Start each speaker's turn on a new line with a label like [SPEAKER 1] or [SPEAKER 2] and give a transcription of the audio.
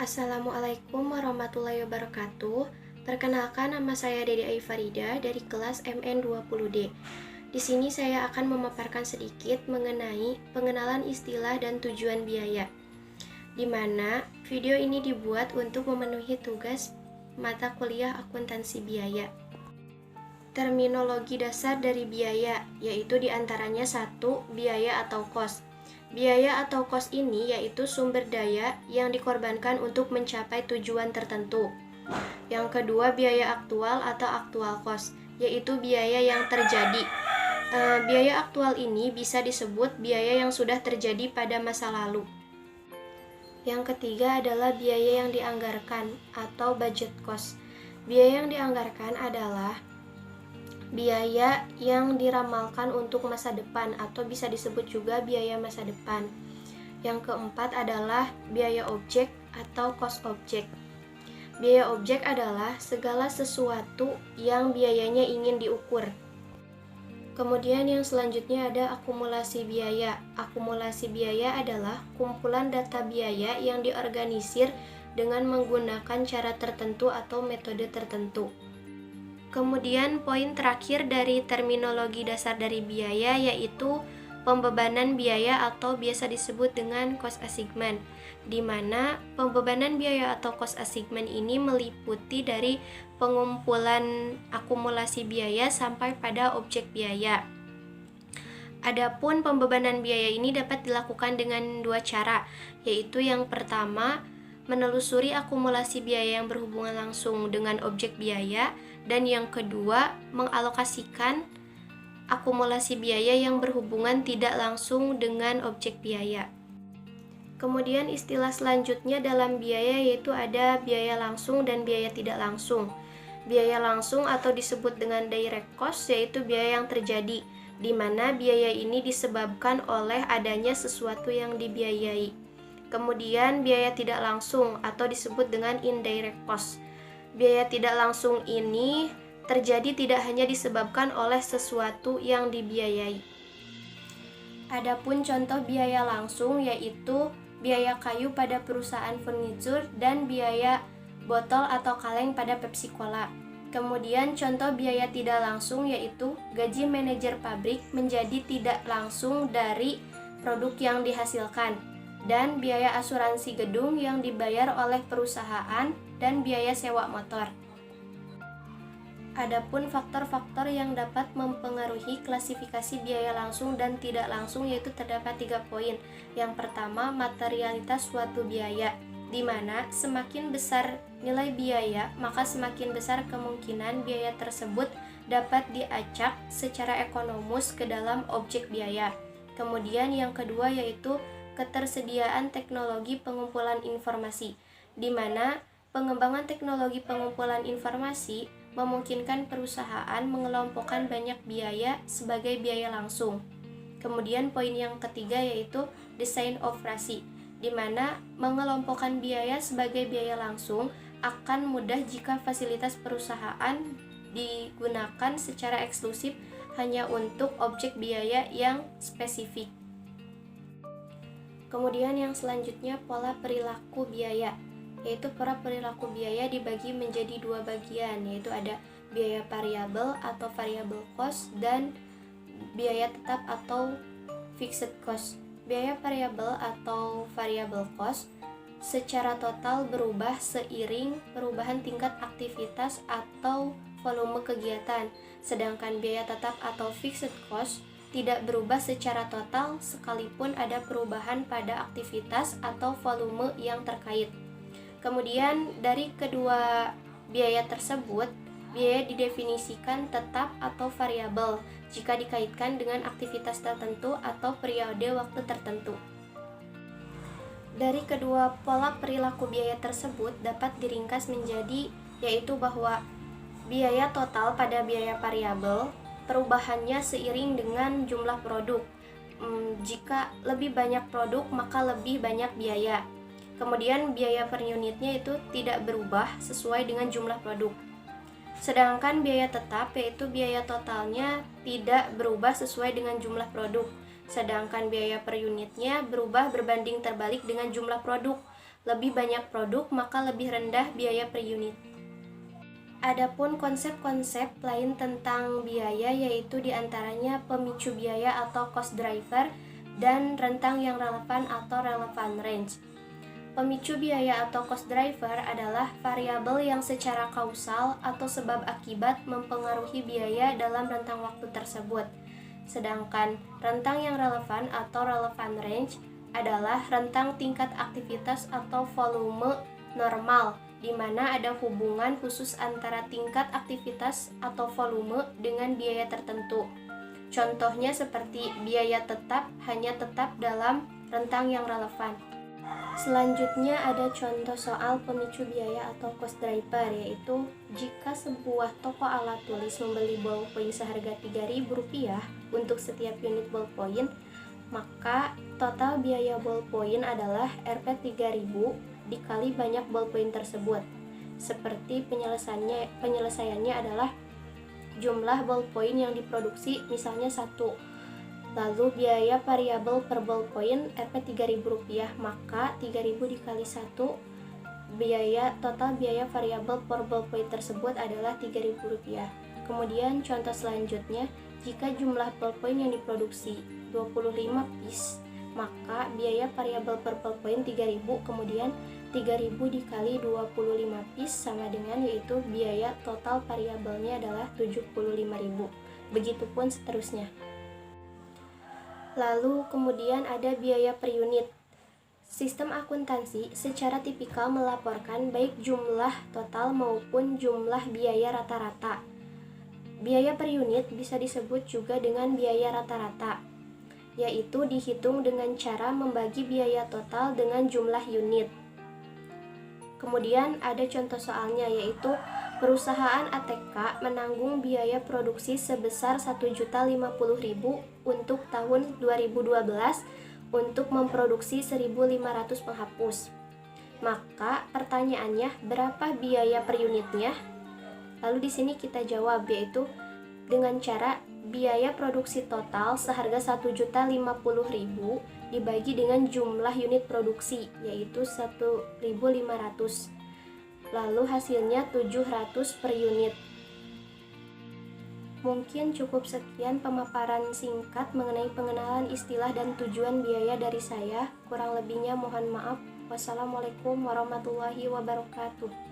[SPEAKER 1] Assalamualaikum warahmatullahi wabarakatuh. Perkenalkan, nama saya Dede Aifarida dari kelas MN20D. Di sini saya akan memaparkan sedikit mengenai pengenalan istilah dan tujuan biaya, di mana video ini dibuat untuk memenuhi tugas mata kuliah akuntansi biaya. Terminologi dasar dari biaya, yaitu diantaranya 1. Biaya atau kos. Biaya atau kos ini yaitu sumber daya yang dikorbankan untuk mencapai tujuan tertentu. Yang kedua, biaya aktual atau aktual cost, yaitu biaya yang terjadi. Biaya aktual ini bisa disebut biaya yang sudah terjadi pada masa lalu. Yang ketiga adalah biaya yang dianggarkan atau budget cost. Biaya yang dianggarkan adalah biaya yang diramalkan untuk masa depan atau bisa disebut juga biaya masa depan. Yang keempat adalah biaya objek atau cost objek. Biaya objek adalah segala sesuatu yang biayanya ingin diukur. Kemudian yang selanjutnya ada akumulasi biaya. Akumulasi biaya adalah kumpulan data biaya yang diorganisir dengan menggunakan cara tertentu atau metode tertentu. Kemudian poin terakhir dari terminologi dasar dari biaya yaitu pembebanan biaya atau biasa disebut dengan cost assignment, di mana pembebanan biaya atau cost assignment ini meliputi dari pengumpulan akumulasi biaya sampai pada objek biaya. Adapun pembebanan biaya ini dapat dilakukan dengan dua cara, yaitu yang pertama, menelusuri akumulasi biaya yang berhubungan langsung dengan objek biaya, dan yang kedua, mengalokasikan akumulasi biaya yang berhubungan tidak langsung dengan objek biaya. Kemudian istilah selanjutnya dalam biaya yaitu ada biaya langsung dan biaya tidak langsung. Biaya langsung atau disebut dengan direct cost yaitu biaya yang terjadi, di mana biaya ini disebabkan oleh adanya sesuatu yang dibiayai. Kemudian biaya tidak langsung atau disebut dengan indirect cost. Biaya tidak langsung ini terjadi tidak hanya disebabkan oleh sesuatu yang dibiayai. Adapun contoh biaya langsung yaitu biaya kayu pada perusahaan furniture dan biaya botol atau kaleng pada Pepsi Cola. Kemudian contoh biaya tidak langsung yaitu gaji manajer pabrik menjadi tidak langsung dari produk yang dihasilkan, dan biaya asuransi gedung yang dibayar oleh perusahaan, dan biaya sewa motor. Adapun faktor-faktor yang dapat mempengaruhi klasifikasi biaya langsung dan tidak langsung yaitu terdapat 3 poin. Yang pertama, materialitas suatu biaya, di mana semakin besar nilai biaya, maka semakin besar kemungkinan biaya tersebut dapat diacak secara ekonomis ke dalam objek biaya. Kemudian yang kedua yaitu ketersediaan teknologi pengumpulan informasi, di mana pengembangan teknologi pengumpulan informasi memungkinkan perusahaan mengelompokkan banyak biaya sebagai biaya langsung. Kemudian poin yang ketiga yaitu desain operasi, di mana mengelompokkan biaya sebagai biaya langsung akan mudah jika fasilitas perusahaan digunakan secara eksklusif hanya untuk objek biaya yang spesifik. Kemudian yang selanjutnya pola perilaku biaya, yaitu pola perilaku biaya dibagi menjadi 2 bagian, yaitu ada biaya variabel atau variable cost dan biaya tetap atau fixed cost. Biaya variabel atau variable cost secara total berubah seiring perubahan tingkat aktivitas atau volume kegiatan, sedangkan biaya tetap atau fixed cost tidak berubah secara total sekalipun ada perubahan pada aktivitas atau volume yang terkait. Kemudian dari kedua biaya tersebut, biaya didefinisikan tetap atau variabel jika dikaitkan dengan aktivitas tertentu atau periode waktu tertentu. Dari kedua pola perilaku biaya tersebut dapat diringkas menjadi yaitu bahwa biaya total pada biaya variabel perubahannya seiring dengan jumlah produk. Jika lebih banyak produk maka lebih banyak biaya. Kemudian biaya per unitnya itu tidak berubah sesuai dengan jumlah produk. Sedangkan biaya tetap yaitu biaya totalnya tidak berubah sesuai dengan jumlah produk. Sedangkan biaya per unitnya berubah berbanding terbalik dengan jumlah produk. lebih banyak produk maka lebih rendah biaya per unit. Adapun konsep-konsep lain tentang biaya yaitu diantaranya pemicu biaya atau cost driver dan rentang yang relevan atau relevant range. Pemicu biaya atau cost driver adalah variabel yang secara kausal atau sebab akibat mempengaruhi biaya dalam rentang waktu tersebut. Sedangkan rentang yang relevan atau relevant range adalah rentang tingkat aktivitas atau volume normal, di mana ada hubungan khusus antara tingkat aktivitas atau volume dengan biaya tertentu. Contohnya seperti biaya tetap hanya tetap dalam rentang yang relevan. Selanjutnya ada contoh soal pemicu biaya atau cost driver, yaitu jika sebuah toko alat tulis membeli ballpoint seharga Rp3.000 untuk setiap unit ballpoint, maka total biaya ballpoint adalah Rp3.000 dikali banyak ballpoint tersebut. Seperti penyelesaiannya adalah jumlah ballpoint yang diproduksi misalnya 1. Lalu biaya variabel per ballpoint Rp3.000, maka 3.000 dikali 1, total biaya variabel per ballpoint tersebut adalah Rp3.000. Kemudian contoh selanjutnya, jika jumlah ballpoint yang diproduksi 25 piece, maka biaya variabel per ballpoint 3.000, kemudian 3.000 dikali 25 piece sama dengan, yaitu biaya total variabelnya adalah 75.000. Begitupun seterusnya. Lalu kemudian ada biaya per unit. Sistem akuntansi secara tipikal melaporkan baik jumlah total maupun jumlah biaya rata-rata. Biaya per unit bisa disebut juga dengan biaya rata-rata, yaitu dihitung dengan cara membagi biaya total dengan jumlah unit. Kemudian ada contoh soalnya, yaitu perusahaan ATK menanggung biaya produksi sebesar Rp1.050.000 untuk tahun 2012 untuk memproduksi 1.500 penghapus. Maka pertanyaannya, berapa biaya per unitnya? Lalu di sini kita jawab, yaitu dengan cara biaya produksi total seharga Rp1.050.000 dibagi dengan jumlah unit produksi, yaitu 1.500. Lalu hasilnya 700 per unit. Mungkin cukup sekian pemaparan singkat mengenai pengenalan istilah dan tujuan biaya dari saya. Kurang lebihnya mohon maaf. Wassalamualaikum warahmatullahi wabarakatuh.